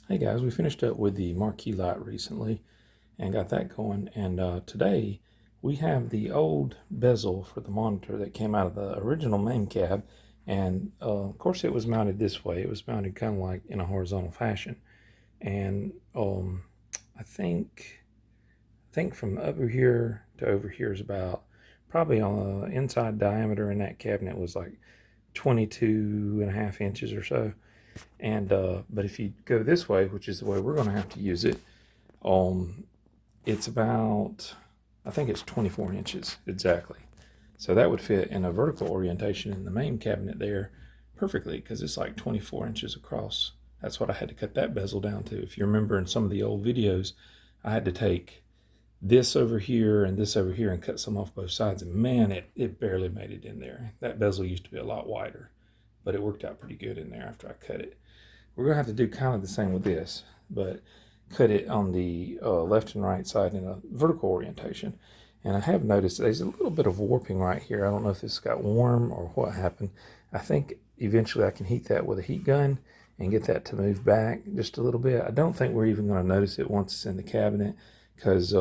Hey guys, we finished up with the marquee light recently and got that going. And today we have the old bezel for the monitor that came out of the original MAME cab. And of course, it was mounted this way. It was mounted kind of like in a horizontal fashion. And I think from over here to over here is about probably on the inside diameter in that cabinet was like 22 and a half inches or so. And but if you go this way, which is the way we're going to have to use it, um, it's about, I think it's 24 inches exactly. So that would fit in a vertical orientation in the main cabinet there perfectly because it's like 24 inches across. That's what I had to cut that bezel down to. If you remember in some of the old videos, I had to take this over here and this over here and cut some off both sides. And man, it barely made it in there. That bezel used to be a lot wider, but it worked out pretty good in there after I cut it. We're going to have to do kind of the same with this, but cut it on the left and right side in a vertical orientation. And I have noticed there's a little bit of warping right here. I don't know if this got warm or what happened. I think eventually I can heat that with a heat gun and get that to move back just a little bit. I don't think we're even going to notice it once it's in the cabinet because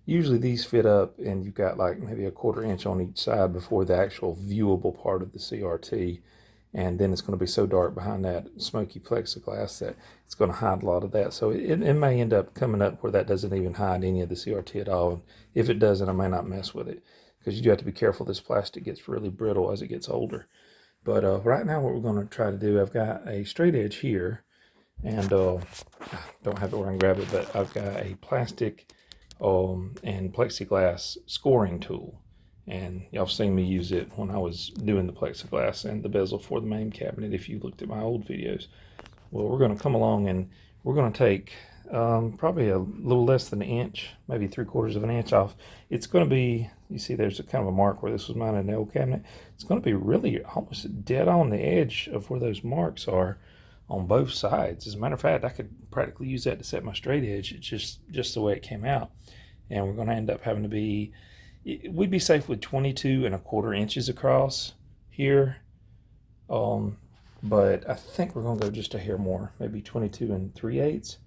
usually these fit up and you've got like maybe a 1/4 inch on each side before the actual viewable part of the CRT. And then it's going to be so dark behind that smoky plexiglass that it's going to hide a lot of that. So it may end up coming up where that doesn't even hide any of the CRT at all. And if it doesn't, I may not mess with it because you do have to be careful. This plastic gets really brittle as it gets older. But right now what we're going to try to do, I've got a straight edge here and don't have it where I can grab it, but I've got a plastic and plexiglass scoring tool. And y'all have seen me use it when I was doing the plexiglass and the bezel for the main cabinet if you looked at my old videos. Well, we're going to come along and we're going to take probably a little less than an inch, maybe 3/4 of an inch off. It's going to be, you see there's a kind of a mark where this was mounted in the old cabinet. It's going to be really almost dead on the edge of where those marks are on both sides. As a matter of fact, I could practically use that to set my straight edge. It's just the way it came out. And we're going to end up having to be, we'd be safe with 22 1/4 inches across here. But I think we're going to go just a hair more, maybe 22 3/8.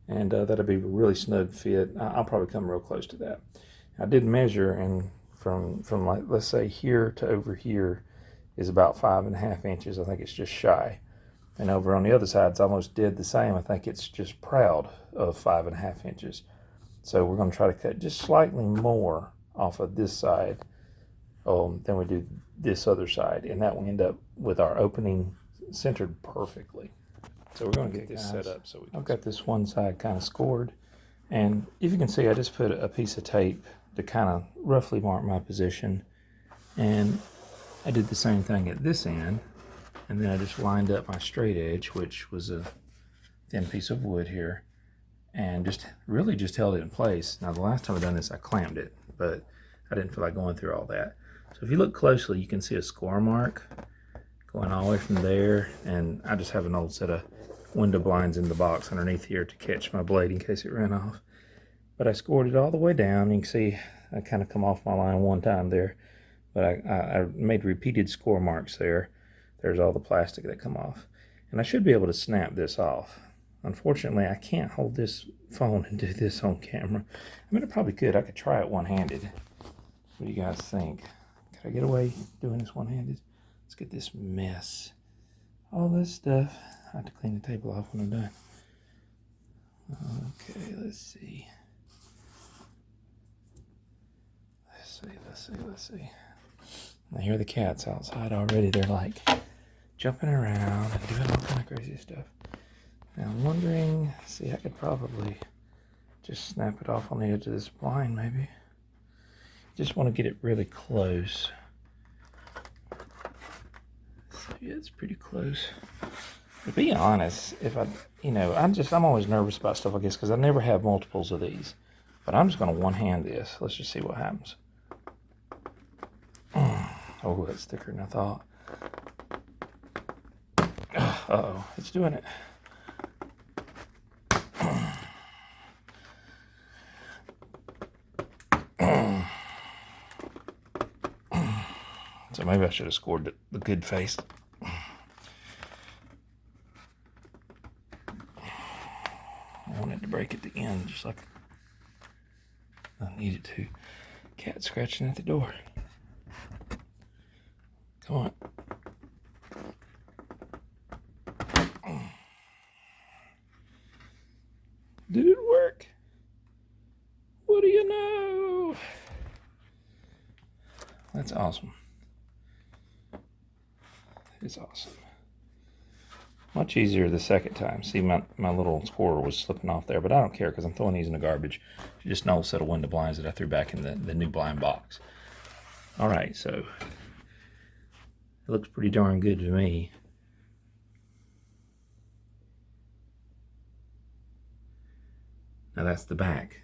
And that'll be a really snug fit. I'll probably come real close to that. I did measure, and from like, let's say here to over here is about 5.5 inches. I think it's just shy. And over on the other side, it's almost dead the same. I think it's just proud of 5.5 inches. So we're going to try to cut just slightly more off of this side than we do this other side. And that will end up with our opening centered perfectly. So we're going to get this set up. So I've got this one side kind of scored. And if you can see, I just put a piece of tape to kind of roughly mark my position. And I did the same thing at this end. And then I just lined up my straight edge, which was a thin piece of wood here, and just really just held it in place. Now the last time I done this, I clamped it, but I didn't feel like going through all that. So if you look closely, you can see a score mark going all the way from there, and I just have an old set of window blinds in the box underneath here to catch my blade in case it ran off. But I scored it all the way down. You can see I kind of come off my line one time there, but I made repeated score marks there. There's all the plastic that come off. And I should be able to snap this off. Unfortunately, I can't hold this phone and do this on camera. I mean, I probably could. I could try it one-handed. What do you guys think? Could I get away doing this one-handed? Let's get this mess. All this stuff. I have to clean the table off when I'm done. Okay, let's see. Let's see. I hear the cats outside already. They're like jumping around and doing all kind of crazy stuff. Now I'm wondering, see, I could probably just snap it off on the edge of this blind maybe. Just want to get it really close. So yeah, it's pretty close. To be honest, if I'm always nervous about stuff like this because I never have multiples of these. But I'm just going to one-hand this. Let's just see what happens. Oh, that's thicker than I thought. Uh-oh, it's doing it. So maybe I should have scored the good face. just like I needed to. Cat scratching at the door. Come on. Did it work? What do you know? That's awesome. It's awesome. Much easier the second time. See, my little squirrel was slipping off there, but I don't care because I'm throwing these in the garbage. Just an old set of window blinds that I threw back in the new blind box. All right, so it looks pretty darn good to me. Now that's the back.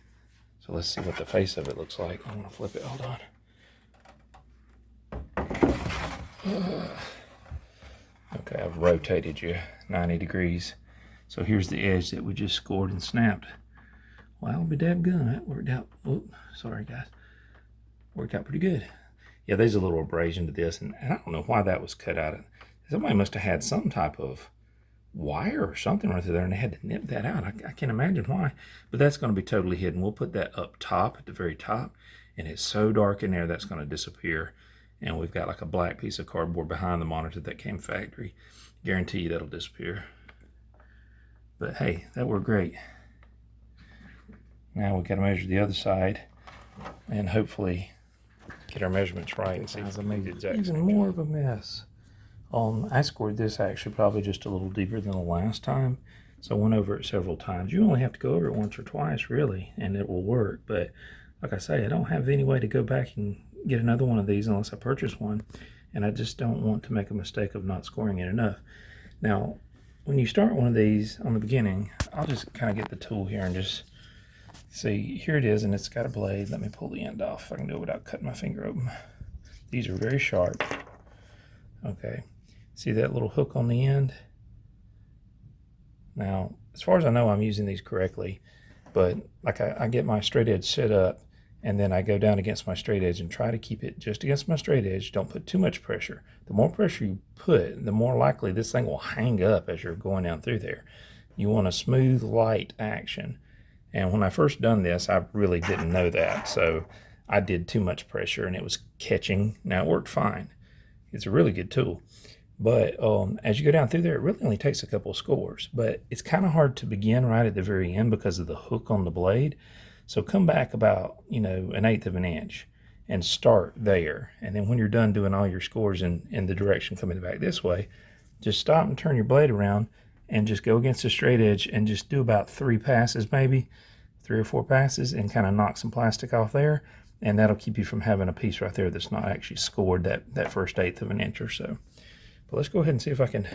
So let's see what the face of it looks like. I want to flip it. Hold on. Okay, I've rotated you 90 degrees. So here's the edge that we just scored and snapped. Well, I'll be dadgum. That worked out. Oh, sorry, guys. Worked out pretty good. Yeah, there's a little abrasion to this, and I don't know why that was cut out. Somebody must have had some type of wire or something right through there, and they had to nip that out. I can't imagine why, but that's going to be totally hidden. We'll put that up top, at the very top, and it's so dark in there that's going to disappear. And we've got like a black piece of cardboard behind the monitor that came factory. Guarantee you that'll disappear. But hey, that worked great. Now we got to measure the other side and hopefully get our measurements right and see if I made it even more of a mess. I scored this actually probably just a little deeper than the last time, so I went over it several times. You only have to go over it once or twice really, and it will work. But like I say, I don't have any way to go back and get another one of these unless I purchase one, and I just don't want to make a mistake of not scoring it enough. Now, when you start one of these on the beginning, I'll just kind of get the tool here and just see. Here it is, and it's got a blade. Let me pull the end off if I can do it without cutting my finger open. These are very sharp. Okay, see that little hook on the end? Now, as far as I know, I'm using these correctly, but like I get my straight edge set up, and then I go down against my straight edge and try to keep it just against my straight edge. Don't put too much pressure. The more pressure you put, the more likely this thing will hang up as you're going down through there. You want a smooth, light action. And when I first done this, I really didn't know that. So I did too much pressure and it was catching. Now it worked fine. It's a really good tool. But as you go down through there, it really only takes a couple of scores. But it's kind of hard to begin right at the very end because of the hook on the blade. So come back about, 1/8 of an inch and start there. And then when you're done doing all your scores in the direction coming back this way, just stop and turn your blade around and just go against the straight edge and just do about 3 passes, maybe 3 or 4 passes, and kind of knock some plastic off there. And that'll keep you from having a piece right there that's not actually scored that first 1/8 of an inch or so. But let's go ahead and see if I can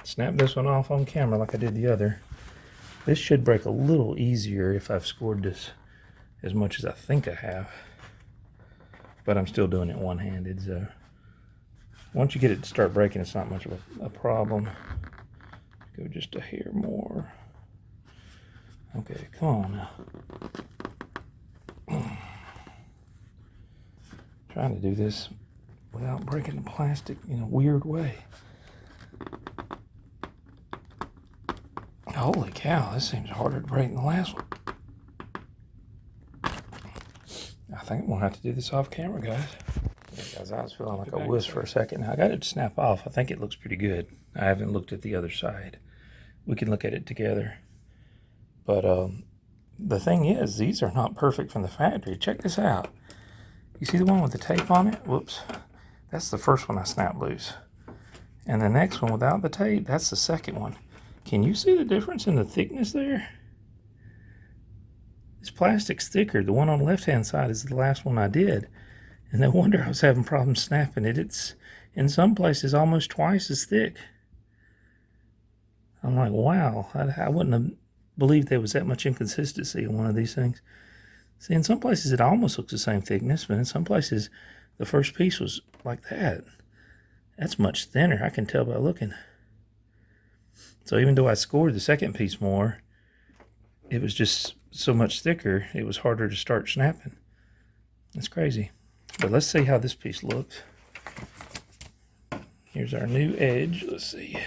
snap this one off on camera like I did the other. This should break a little easier if I've scored this as much as I think I have, but I'm still doing it one-handed. So once you get it to start breaking, it's not much of a problem. Go just a hair more. Okay, come on now. Trying to do this without breaking the plastic in a weird way. Holy cow, this seems harder to break than the last one. I think I'm gonna have to do this off camera, guys. Yeah, guys, I was feeling like a wuss for a second. Now I got it to snap off. I think it looks pretty good. I haven't looked at the other side. We can look at it together. But the thing is, these are not perfect from the factory. Check this out. You see the one with the tape on it? Whoops. That's the first one I snapped loose. And the next one without the tape, that's the second one. Can you see the difference in the thickness there? This plastic's thicker. The one on the left-hand side is the last one I did. And no wonder I was having problems snapping it. It's, in some places, almost twice as thick. I'm like, wow, I wouldn't have believed there was that much inconsistency in one of these things. See, in some places it almost looks the same thickness, but in some places the first piece was like that. That's much thinner, I can tell by looking. So even though I scored the second piece more, it was just so much thicker, it was harder to start snapping. That's crazy. But let's see how this piece looks. Here's our new edge. Let's see.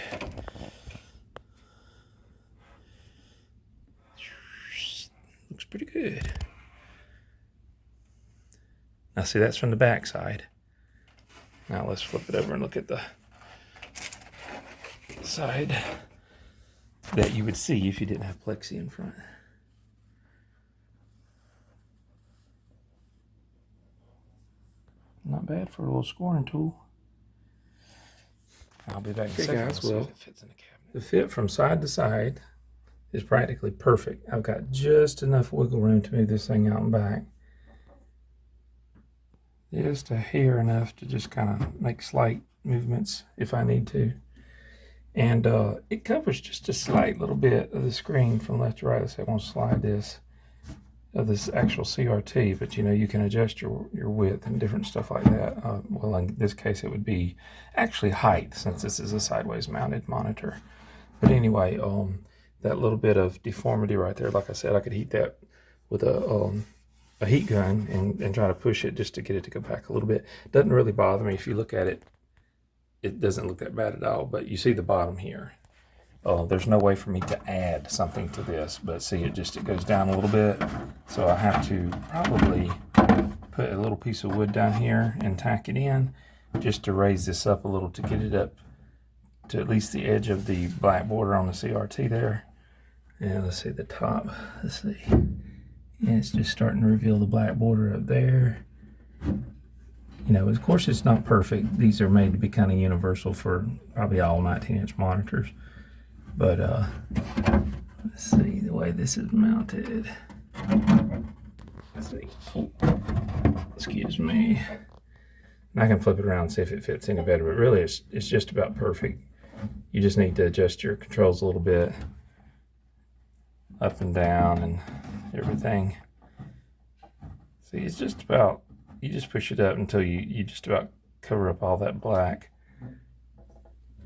Now see, that's from the back side. Now let's flip it over and look at the side that you would see if you didn't have plexi in front. Not bad for a little scoring tool. I'll be back in a second. Guys, well, it fits in the cabinet. The fit from side to side is practically perfect. I've got just enough wiggle room to move this thing out and back. Just a hair enough to just kind of make slight movements if I need to. And it covers just a slight little bit of the screen from left to right. Let's say I want to slide this of this actual CRT, but you know, you can adjust your width and different stuff like that. Well, in this case, it would be actually height, since this is a sideways mounted monitor. But anyway, that little bit of deformity right there, like I said, I could heat that with a heat gun and try to push it just to get it to go back a little bit. Doesn't really bother me. If you look at it, it doesn't look that bad at all, but you see the bottom here. There's no way for me to add something to this, but see, it goes down a little bit. So I have to probably put a little piece of wood down here and tack it in just to raise this up a little to get it up to at least the edge of the black border on the CRT there. And let's see the top. Let's see. Yeah, it's just starting to reveal the black border up there. You know, of course, it's not perfect. These are made to be kind of universal for probably all 19-inch monitors. But let's see the way this is mounted. Let's see. Oh, excuse me. And I can flip it around and see if it fits any better. But really, it's just about perfect. You just need to adjust your controls a little bit, up and down, and everything. See, it's just about. You just push it up until you just about cover up all that black,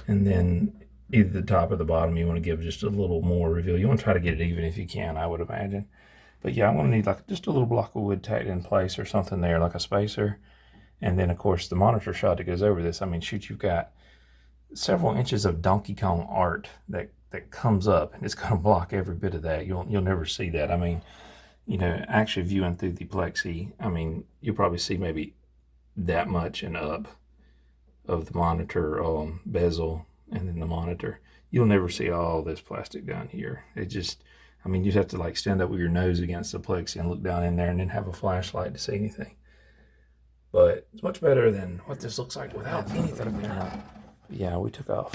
and then either the top or the bottom, you want to give just a little more reveal. You want to try to get it even if you can, I would imagine. But yeah, I'm going to need like just a little block of wood tacked in place or something there, like a spacer. And then, of course, the monitor shot that goes over this. I mean, shoot, you've got several inches of Donkey Kong art that comes up, and it's going to block every bit of that. You'll never see that. I mean, you know, actually viewing through the plexi, I mean, you'll probably see maybe that much and up of the monitor bezel. And then the monitor, you'll never see all this plastic down here. It just, I mean, you'd have to like stand up with your nose against the plexi and look down in there and then have a flashlight to see anything. But it's much better than what this looks like without anything there. Yeah, we took off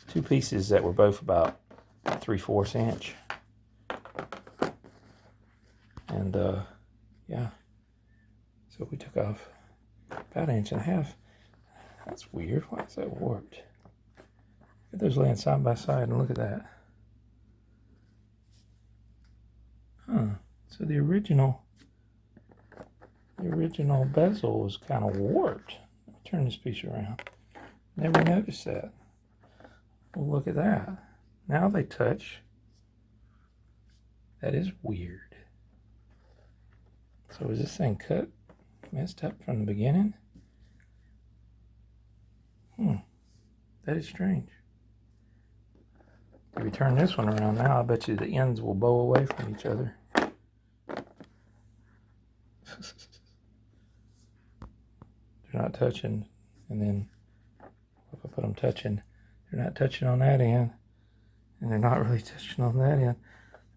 two pieces that were both about 3/4 inch. And yeah, so we took off about 1.5 inches. That's weird. Why is that warped? Get those laying side by side and look at that. Huh. So the original bezel was kind of warped. Let me turn this piece around. Never noticed that. Well, look at that. Now they touch. That is weird. So is this thing messed up from the beginning? That is strange. If we turn this one around now, I bet you the ends will bow away from each other. They're not touching, and then if I put them touching, they're not touching on that end, and they're not really touching on that end.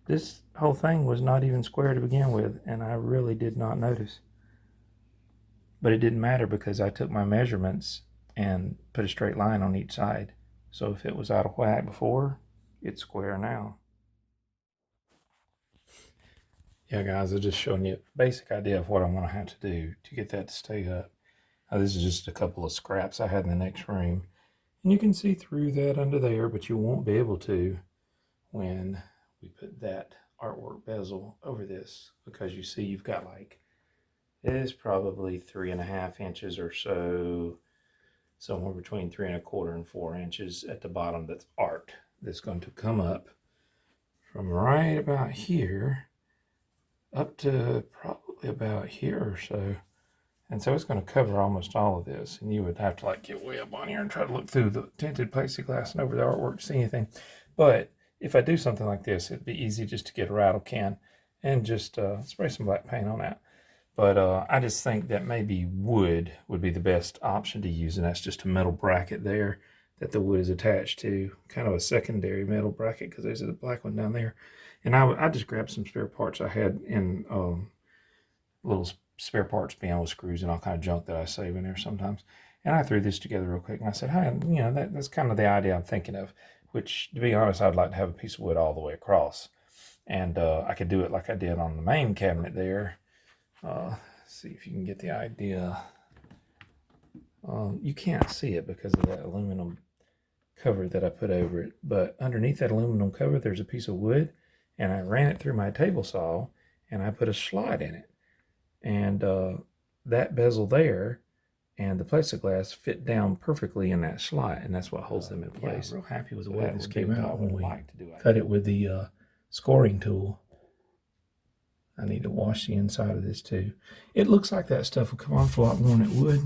This whole thing was not even square to begin with, and I really did not notice. But it didn't matter because I took my measurements and put a straight line on each side. So if it was out of whack before, it's square now. Yeah, guys, I'm just showing you a basic idea of what I'm going to have to do to get that to stay up. Now, this is just a couple of scraps I had in the next room. And you can see through that under there, but you won't be able to when we put that artwork bezel over this, because you see you've got like, it's probably 3.5 inches or so, somewhere between 3.25 and 4 inches at the bottom. That's art that's going to come up from right about here up to probably about here or so. And so it's going to cover almost all of this, and you would have to like get way up on here and try to look through the tinted plexiglass and over the artwork to see anything. But if I do something like this, it'd be easy just to get a rattle can and just spray some black paint on that. But I just think that maybe wood would be the best option to use, and that's just a metal bracket there that the wood is attached to, kind of a secondary metal bracket, because there's a black one down there. And I just grabbed some spare parts I had in little spare parts bin with screws and all kind of junk that I save in there sometimes. And I threw this together real quick, and I said, hey, that's kind of the idea I'm thinking of, which, to be honest, I'd like to have a piece of wood all the way across. And I could do it like I did on the MAME cabinet there. See if you can get the idea. You can't see it because of that aluminum cover that I put over it, but underneath that aluminum cover there's a piece of wood, and I ran it through my table saw and I put a slot in it, and that bezel there and the plexiglass fit down perfectly in that slot, and that's what holds them in place. Yeah, real happy with the way this came out when we cut it with the scoring tool. I need to wash the inside of this too. It looks like that stuff will come off a lot more than it would.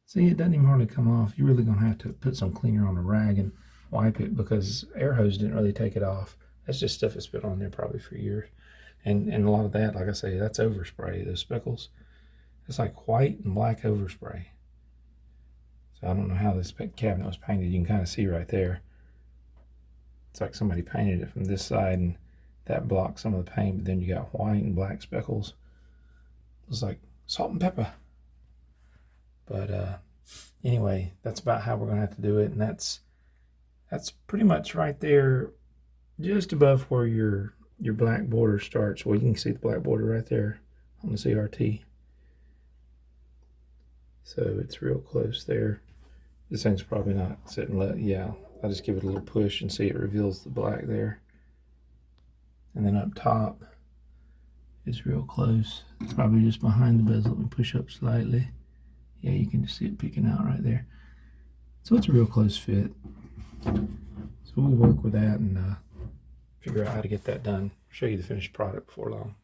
See, it doesn't even hardly come off. You're really going to have to put some cleaner on a rag and wipe it, because air hose didn't really take it off. That's just stuff that's been on there probably for years. And a lot of that, like I say, that's overspray. Those speckles, it's like white and black overspray. So I don't know how this cabinet was painted. You can kind of see right there. It's like somebody painted it from this side, and that blocks some of the paint, but then you got white and black speckles. It's like salt and pepper. But anyway, that's about how we're going to have to do it, and that's pretty much right there, just above where your black border starts. Well, you can see the black border right there on the CRT. So it's real close there. This thing's probably not sitting yeah, I'll just give it a little push and see it reveals the black there. And then up top is real close. It's probably just behind the bezel. Let me push up slightly. Yeah, you can just see it peeking out right there. So it's a real close fit. So we'll work with that and figure out how to get that done. Show you the finished product before long.